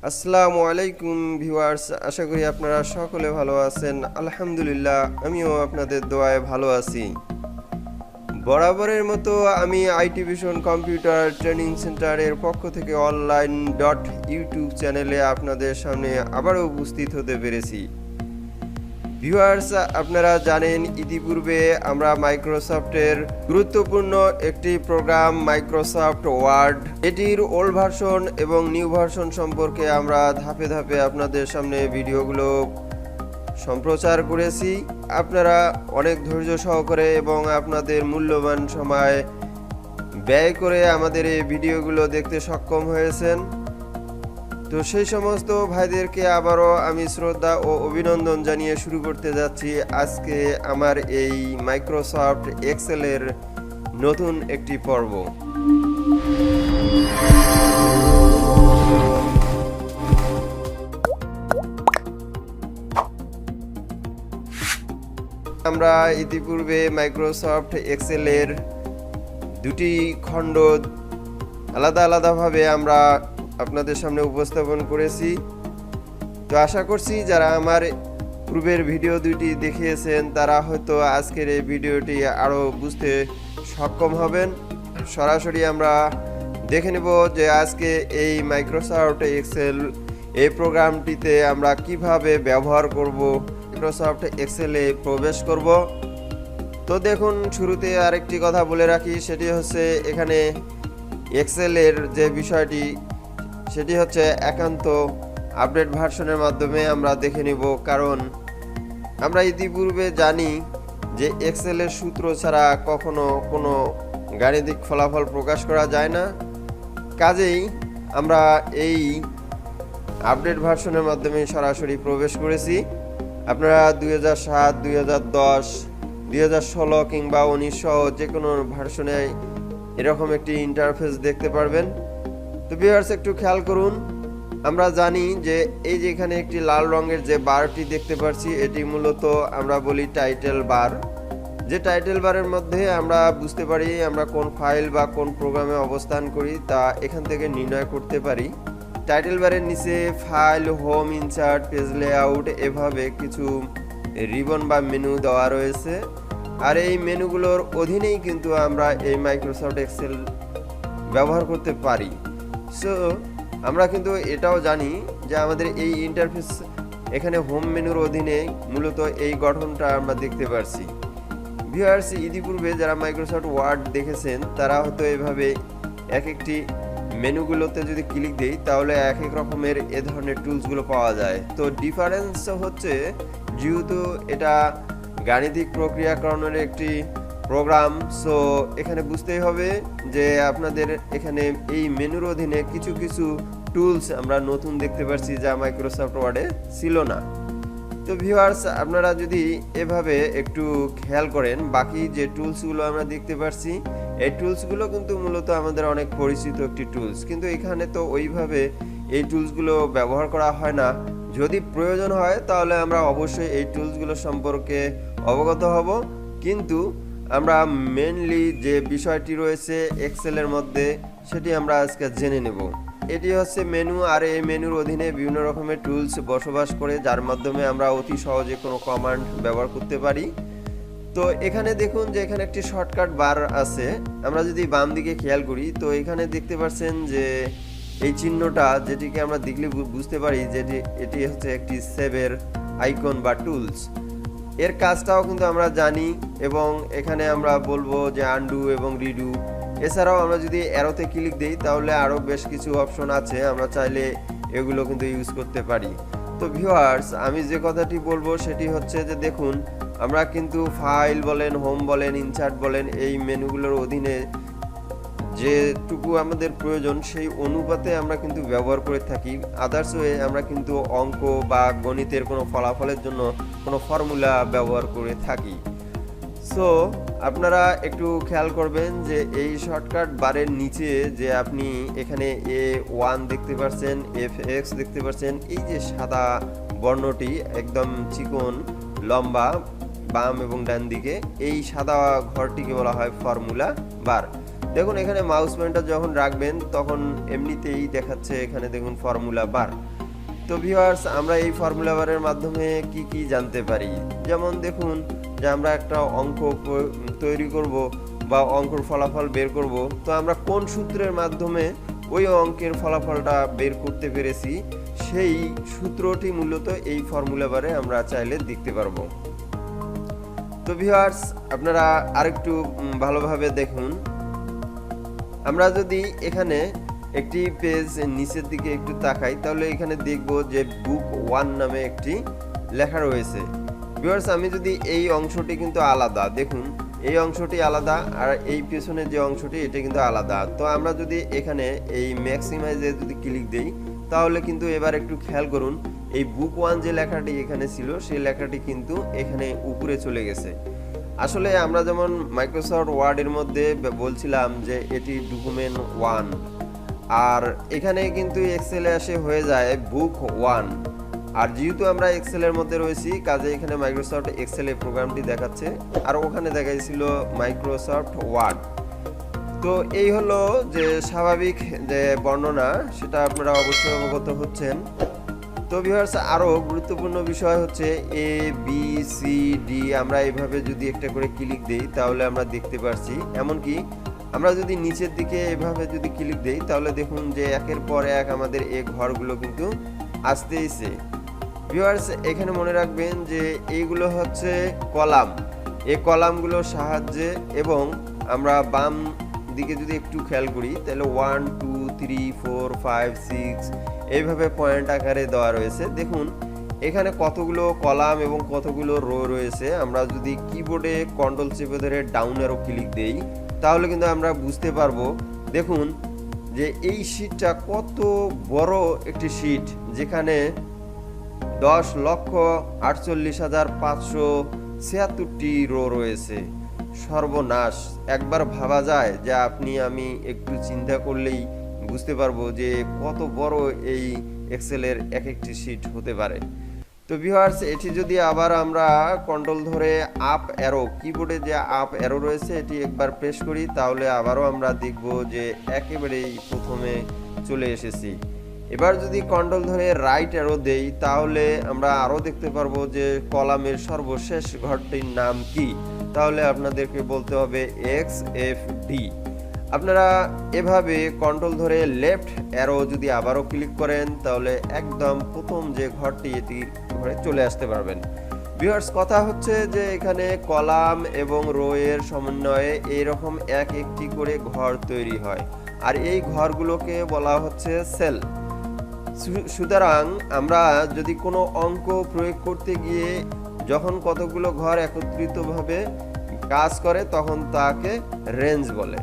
আসসালামু আলাইকুম ভিউয়ার্স, আশা করি আপনারা সকলে ভালো আছেন। আলহামদুলিল্লাহ, আমিও আপনাদের দোয়ায় ভালো আছি। বরাবরের মতো আমি আইটি ভিশন কম্পিউটার ট্রেনিং সেন্টারের পক্ষ থেকে অনলাইন ইউটিউব চ্যানেলে আপনাদের সামনে আবারও উপস্থিত হতে পেরেছি। ভিউয়ার্স, আপনারা জানেন ইতিপূর্বে আমরা মাইক্রোসফটের গুরুত্বপূর্ণ একটি প্রোগ্রাম মাইক্রোসফট ওয়ার্ড, এটির ওল্ড ভার্সন এবং নিউ ভার্সন সম্পর্কে আমরা ধাপে ধাপে আপনাদের সামনে ভিডিওগুলো সম্প্রচার করেছি। আপনারা অনেক ধৈর্য সহকারে এবং আপনাদের মূল্যবান সময় ব্যয় করে আমাদের এই ভিডিওগুলো দেখতে সক্ষম হয়েছেন। তো সেই সমস্ত ভাইদেরকে আবারও আমি শ্রদ্ধা ও অভিনন্দন জানিয়ে শুরু করতে যাচ্ছি আজকে আমার এই মাইক্রোসফট এক্সেলের নতুন একটি পর্ব। আমরা ইতিপূর্বে মাইক্রোসফট এক্সেলের দুটি খণ্ড আলাদা আলাদাভাবে আমরা আপনাদের সামনে উপস্থাপন করেছি। তো আশা করছি যারা আমার পূর্বের ভিডিও দুটি দেখিয়েছেন তারা হয়তো আজকের এই ভিডিওটি আরও বুঝতে সক্ষম হবেন। সরাসরি আমরা দেখে নেব যে আজকে এই মাইক্রোসফট এক্সেল এই প্রোগ্রামটিতে আমরা কিভাবে ব্যবহার করব, মাইক্রোসফট এক্সেলে প্রবেশ করব। তো দেখুন, শুরুতে আরেকটি কথা বলে রাখি, সেটি হচ্ছে এখানে এক্সেলের যে বিষয়টি সেটি হচ্ছে একান্ত আপডেট ভার্সনের মাধ্যমে আমরা দেখে নিব, কারণ আমরা ইতিপূর্বে জানি যে এক্সেলের সূত্র ছাড়া কখনো কোনো গাণিতিক ফলাফল প্রকাশ করা যায় না। কাজেই আমরা এই আপডেট ভার্সনের মাধ্যমে সরাসরি প্রবেশ করেছি। আপনারা 2007, 2010, 2016 কিংবা 19 যে কোনো ভার্সনে এরকম একটি ইন্টারফেস দেখতে পারবেন। তো ভিউয়ার্স, একটু খেয়াল করুন, আমরা জানি যে এই যে এখানে একটি লাল রঙের যে বারটি দেখতে পাচ্ছি এটি মূলত আমরা বলি টাইটেল বার। যে টাইটেল বারের মধ্যে আমরা বুঝতে পারি আমরা কোন ফাইল বা কোন প্রোগ্রামে অবস্থান করি তা এখান থেকে নির্ণয় করতে পারি। টাইটেল বারের নিচে file, home, insert, page layout এভাবে কিছু রিবন বা মেনু দেওয়া রয়েছে। আর এই মেনুগুলোর অধীনেই কিন্তু আমরা এই মাইক্রোসফট এক্সেল ব্যবহার করতে পারি। সো আমরা কিন্তু এটাও জানি যে আমাদের এই ইন্টারফেস এখানে হোম মেনুর অধীনে মূলত এই গঠনটা আমরা দেখতে পারছি। ভিউয়ার্স, ইতিপূর্বে যারা মাইক্রোসফট ওয়ার্ড দেখেছেন তারা হয়তো এভাবে এক একটি মেনুগুলোতে যদি ক্লিক দেই তাহলে এক এক রকমের এ ধরনের টুলসগুলো পাওয়া যায়। তো ডিফারেন্স হচ্ছে, যেহেতু এটা গাণিতিক প্রক্রিয়াকরণের একটি প্রোগ্রাম, সো এখানে বুঝতেই হবে যে আপনাদের এখানে এই মেনুর অধীনে কিছু কিছু টুলস আমরা নতুন দেখতে পাচ্ছি যা মাইক্রোসফট ওয়ার্ডে ছিল না। তো ভিউয়ার্স, আপনারা যদি এভাবে একটু খেয়াল করেন, বাকি যে টুলসগুলো আমরা দেখতে পাচ্ছি এই টুলসগুলো কিন্তু মূলত আমাদের অনেক পরিচিত একটি টুলস, কিন্তু এখানে তো ওইভাবে এই টুলসগুলো ব্যবহার করা হয় না। যদি প্রয়োজন হয় তাহলে আমরা অবশ্যই এই টুলসগুলো সম্পর্কে অবগত হব, কিন্তু আমরা মেনলি যে বিষয়টি রয়েছে এক্সেলের মধ্যে সেটি আমরা আজকে জেনে নেব। এটি হচ্ছে মেনু, আর এই মেনুর অধীনে বিভিন্ন রকমের টুলস বসবাস করে যার মাধ্যমে আমরা অতি সহজে কোনো কমান্ড ব্যবহার করতে পারি। তো এখানে দেখুন যে এখানে একটি শর্টকাট বার আছে। আমরা যদি বাম দিকে খেয়াল করি তো এখানে দেখতে পাচ্ছেন যে এই চিহ্নটা, যেটিকে আমরা দেখলে বুঝতে পারি যে এটি হচ্ছে একটি সেভের আইকন বা টুলস। এর কাজটাও কিন্তু আমরা জানি এবং এখানে আমরা বলবো যে আনডু এবং রিডু। এছাড়াও আমরা যদি অ্যারোতে ক্লিক দিই তাহলে আরও বেশ কিছু অপশন আছে, আমরা চাইলে এগুলো কিন্তু ইউজ করতে পারি। তো ভিউয়ার্স, আমি যে কথাটি বলবো সেটি হচ্ছে যে দেখুন, আমরা কিন্তু ফাইল বলেন, হোম বলেন, ইনসার্ট বলেন, এই মেনুগুলোর অধীনে যেটুকু আমাদের প্রয়োজন সেই অনুপাতে আমরা কিন্তু ব্যবহার করে থাকি। আদার্স ওয়ে আমরা কিন্তু অঙ্ক বা গণিতের কোনো ফলাফলের জন্য কোনো ফর্মুলা ব্যবহার করে থাকি। সো আপনারা একটু খেয়াল করবেন যে এই শর্টকাট বারের নিচে যে আপনি এখানে A1 দেখতে পাচ্ছেন, FX দেখতে পাচ্ছেন, এই যে সাদা বর্ণটি একদম চিকন লম্বা বাম এবং ডান দিকে, এই সাদা ঘরটিকে বলা হয় ফর্মুলা বার। দেখুন এখানে মাউস পয়েন্টার যখন রাখবেন তখন এমনিতেই দেখাচ্ছে এখানে দেখুন ফর্মুলা বার। তো ভিউয়ার্স, আমরা এই ফর্মুলা বারের মাধ্যমে কি কি জানতে পারি, যেমন দেখুন যে আমরা একটা অঙ্ক তৈরি করব বা অঙ্কের ফলাফল বের করব, তো আমরা কোন সূত্রের মাধ্যমে ওই অঙ্কের ফলাফলটা বের করতে পেরেছি সেই সূত্রটি মূলত এই ফর্মুলা বারে আমরা চাইলে দেখতে পারবো। তো ভিউয়ার্স, আপনারা আরেকটু ভালোভাবে দেখুন। আমরা যদি এখানে একটি পেজ নিচের দিকে একটু তাকাই তাহলে এখানে দেখব যে বুক 1 নামে একটি লেখা রয়েছে। ভিউয়ার্স, আমি যদি এই অংশটি কিন্তু আলাদা, দেখুন এই অংশটি আলাদা আর এই পেছনের যে অংশটি এটা কিন্তু আলাদা। তো আমরা যদি এখানে এই ম্যাক্সিমাইজে যদি ক্লিক দেই তাহলে কিন্তু এবার একটু খেয়াল করুন, এই বুক 1 যে লেখাটি এখানে ছিল সেই লেখাটি কিন্তু এখানে উপরে চলে গেছে। আসলে আমরা যেমন মাইক্রোসফট ওয়ার্ডের মধ্যে বলছিলাম যে এটি ডকুমেন্ট 1, আর এখানে কিন্তু এক্সেলে আসে হয়ে যায় বুক 1। আর যেহেতু আমরা এক্সেলের মধ্যে রয়েছি কাজে এখানে মাইক্রোসফট এক্সেলে প্রোগ্রামটি দেখাচ্ছে আর ওখানে দেখাইছিল মাইক্রোসফট ওয়ার্ড। তো এই হলো যে স্বাভাবিক যে বর্ণনা, সেটা আপনারা অবশ্যই অবগত হচ্ছেন। তো ভিউয়ার্স, আরও গুরুত্বপূর্ণ বিষয় হচ্ছে এ বি সি ডি, আমরা এইভাবে যদি একটা করে ক্লিক দেই তাহলে আমরা দেখতে পাচ্ছি। এমনকি আমরা যদি নিচের দিকে এভাবে যদি ক্লিক দেই তাহলে দেখুন যে একের পর এক আমাদের এই ঘরগুলো কিন্তু আসতেইছে। ভিউয়ার্স, এখানে মনে রাখবেন যে এইগুলো হচ্ছে কলাম, এই কলামগুলোর সাহায্যে, এবং আমরা বাম দিকে যদি একটু খেয়াল করি তাহলে 1 2 3 4 5 6 এইভাবে পয়েন্ট আকারে দেওয়া রয়েছে। দেখুন এখানে কতগুলো কলাম এবং কতগুলো রো রয়েছে। আমরা যদি কিবোর্ডে কন্ট্রোল চেপে ধরে ডাউন অ্যারো ক্লিক দেই তাহলে কিন্তু আমরা বুঝতে পারবো, দেখুন যে এই শীটটা কত বড় একটি শীট, যেখানে 10,48,576টি রো রয়েছে। সর্বনাশ, একবার ভাবা যায় যে আপনি আমি একটু চিন্তা করলেই বুঝতে পারবো যে কত বড় এই এক্সেলের এক একটি শীট হতে পারে। তো ভিউয়ার্স, এটি যদি আবার আমরা কন্ট্রোল ধরে আপ অ্যারো, কিবোর্ডে যে আপ অ্যারো রয়েছে এটি একবার প্রেস করি তাহলে আবারও আমরা দেখব যে একেবারেই প্রথমে চলে এসেছি। এবার যদি কন্ট্রোল ধরে রাইট অ্যারো দেই তাহলে আমরা আরও দেখতে পারবো যে কলামের সর্বশেষ ঘরটির নাম কি, তাহলে আপনাদেরকে বলতে হবে XFD। আপনারা এভাবে কন্ট্রোল ধরে লেফট অ্যারো যদি আবারও ক্লিক করেন তাহলে একদম প্রথম যে ঘরটি এটি ঘরে চলে আসতে পারবেন। ভিউয়ার্স, কথা হচ্ছে যে এখানে কলাম এবং রো এর সমন্বয়ে এইরকম এক একটি করে ঘর তৈরি হয় আর এই ঘরগুলোকে বলা হচ্ছে সেল। সুতরাং আমরা যদি কোনো অঙ্ক প্রয়োগ করতে গিয়ে যখন কতগুলো ঘর একত্রিতভাবে কাজ করে তখন তাকে রেঞ্জ বলে।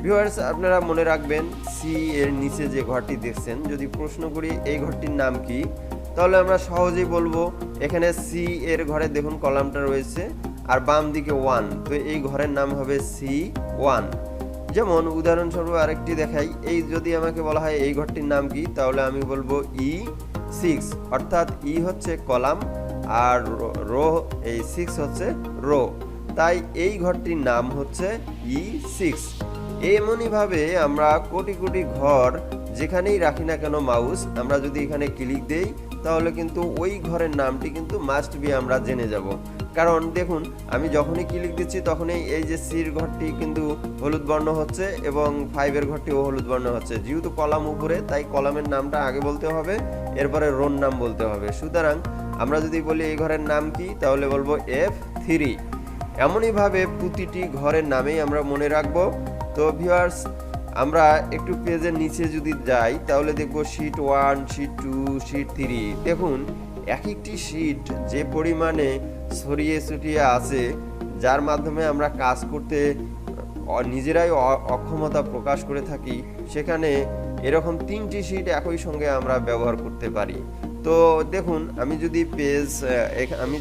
ভিউয়ার্স, আপনারা মনে রাখবেন সি এর নিচে যে ঘরটি দেখছেন, যদি প্রশ্ন করি এই ঘরটির নাম কি তাহলে আমরা সহজেই বলবো এখানে সি এর ঘরে দেখুন কলামটা রয়েছে আর বাম দিকে 1, তো এই ঘরের নাম হবে C1। যেমন উদাহরণস্বরূপ আরেকটি দেখাই, এই যদি আমাকে বলা হয় এই ঘরটির নাম কি তাহলে আমি বলবো E6, অর্থাৎ ই হচ্ছে কলাম আর রো এই 6 হচ্ছে রো, তাই এই ঘরটির নাম হচ্ছে E6। এমনইভাবে আমরা কোটি কোটি ঘর যেখানেই রাখি না কেন মাউস, আমরা যদি এখানে ক্লিক দেই তাহলে কিন্তু ওই ঘরের নামটি কিন্তু মাস্ট বি আমরা জেনে যাব। কারণ দেখুন আমি যখনই ক্লিক দিচ্ছি তখনই এই যে সির ঘরটি কিন্তু হলুদ বর্ণ হচ্ছে এবং 5 ঘরটিও হলুদ বর্ণ হচ্ছে। যেহেতু কলাম উপরে তাই কলামের নামটা আগে বলতে হবে, এরপরে রোর নাম বলতে হবে। সুতরাং আমরা যদি বলি এই ঘরের নাম কি তাহলে বলবো F3। এমনইভাবে প্রতিটি ঘরের নামেই আমরা মনে রাখবো। তো ভিউয়ার্স, আমরা একটু পেজের নিচে যদি যাই তাহলে দেখব শীট 1, শীট 2, শীট 3। দেখুন এক একটি শীট যে পরিমাণে ছড়িয়ে ছিটিয়ে আছে যার মাধ্যমে আমরা কাজ করতে নিজেরাই অক্ষমতা প্রকাশ করে থাকি, সেখানে এরকম 3টি শীট একই সঙ্গে আমরা ব্যবহার করতে পারি। তো দেখুন আমি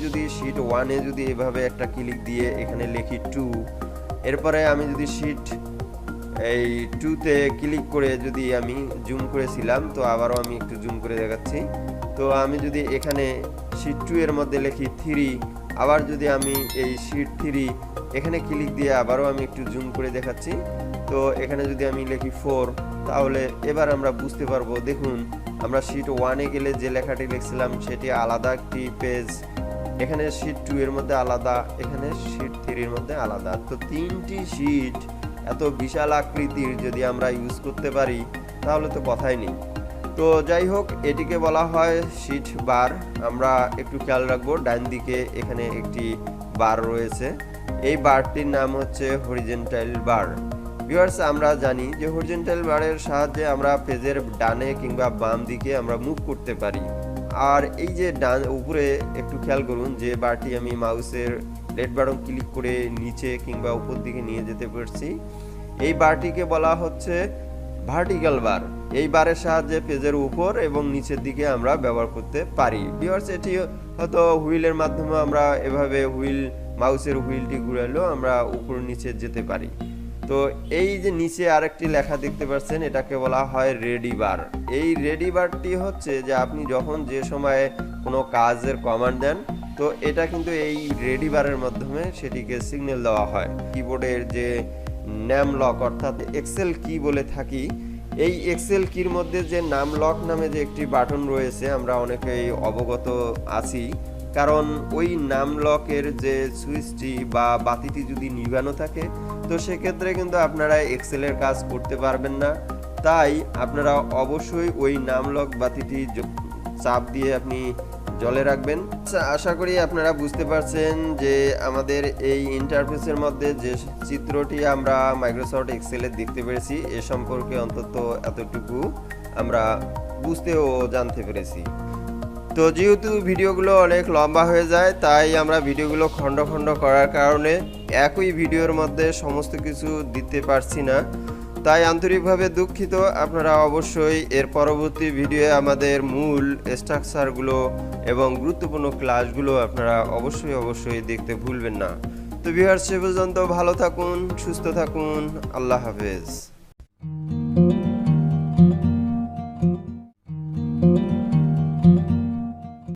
যদি শীট 1-এ যদি এভাবে একটা ক্লিক দিয়ে এখানে লিখি 2, এরপরে আমি যদি শীট এই 2-তে ক্লিক করে যদি আমি জুম করেছিলাম, তো আবারও আমি একটু জুম করে দেখাচ্ছি। তো আমি যদি এখানে শীট 2 এর মধ্যে লিখি 3, আবার যদি আমি এই শীট 3 এখানে ক্লিক দিয়ে আবারও আমি একটু জুম করে দেখাচ্ছি, তো এখানে যদি আমি লিখি 4, তাহলে এবার আমরা বুঝতে পারবো। দেখুন, আমরা শিট 1-এ গেলে যে লেখাটি লিখছিলাম সেটি আলাদা একটি পেজ, এখানে শিট 2 এর মধ্যে আলাদা, এখানে শিট 3 এর মধ্যে আলাদা। তো 3টি শিট এত বিশাল আকৃতির যদি আমরা ইউজ করতে পারি তাহলে তো কথাই নেই। তো যাই হোক, এটিকে বলা হয় শিট বার। আমরা একটু খেয়াল রাখবো, ডান দিকে এখানে একটি বার রয়েছে, এই বারটির নাম হচ্ছে হরিজন্টাল বার। ভিউয়ার্স, আমরা জানি যে হরিজন্টাল বারের সাহায্যে আমরা পেজের ডানে কিংবা বাম দিকে আমরা মুভ করতে পারি। আর এই যে ডান উপরে একটু খেয়াল করুন, যে বারটি আমি মাউসের লেফট বাটন ক্লিক করে নিচে কিংবা উপর দিকে নিয়ে যেতে পারছি, এই বারটিকে বলা হচ্ছে ভার্টিক্যাল বার। এই বারের সাহায্যে পেজের উপর এবং নিচের দিকে আমরা ব্যবহার করতে পারি। ভিউয়ার্স, এটি হয়তো হুইলের মাধ্যমে আমরা এভাবে মাউসের হুইলটি ঘুরালেও আমরা উপর নিচে যেতে পারি। তো এই যে নিচে আরেকটি লেখা দেখতে পাচ্ছেন, এটাকে বলা হয় রেডি বার। এই রেডি বারটি হচ্ছে যে আপনি যখন যে সময়ে কোনো কাজের কমান্ড দেন, তো এটা কিন্তু এই রেডি বারের মাধ্যমে সেটিকে সিগন্যাল দেওয়া হয়। কিবোর্ডের যে নাম লক অর্থাৎ এক্সেল কি বলে থাকি, এই এক্সেল কির মধ্যে যে নাম লক নামে যে একটি বাটন রয়েছে, আমরা অনেকেই অবগত আছি। কারণ ওই নাম লকের যে সুইচটি বা বাতিটি যদি নিভানো থাকে, তো সেক্ষেত্রে কিন্তু আপনারা এক্সেলের কাজ করতে পারবেন না। তাই আপনারা অবশ্যই ওই নাম লক বাতিটি চাপ দিয়ে আপনি জ্বলে রাখবেন। আশা করি আপনারা বুঝতে পারছেন যে আমাদের এই ইন্টারফেসের মধ্যে যে চিত্রটি আমরা মাইক্রোসফট এক্সেলে দেখতে পেরেছি, এ সম্পর্কে অন্তত এতটুকু আমরা বুঝতে ও জানতে পেরেছি। তো যেহেতু ভিডিওগুলো অনেক লম্বা হয়ে যায়, তাই আমরা ভিডিওগুলো খণ্ড খণ্ড করার কারণে একই ভিডিওর মধ্যে সমস্ত কিছু দিতে পারছি না, তাই আন্তরিকভাবে দুঃখিত। আপনারা অবশ্যই এর পরবর্তী ভিডিওয়ে আমাদের মূল স্ট্রাকচারগুলো এবং গুরুত্বপূর্ণ ক্লাসগুলো আপনারা অবশ্যই দেখতে ভুলবেন না। তো ভিউয়ার্স, সে পর্যন্ত ভালো থাকুন, সুস্থ থাকুন, আল্লাহ হাফেজ।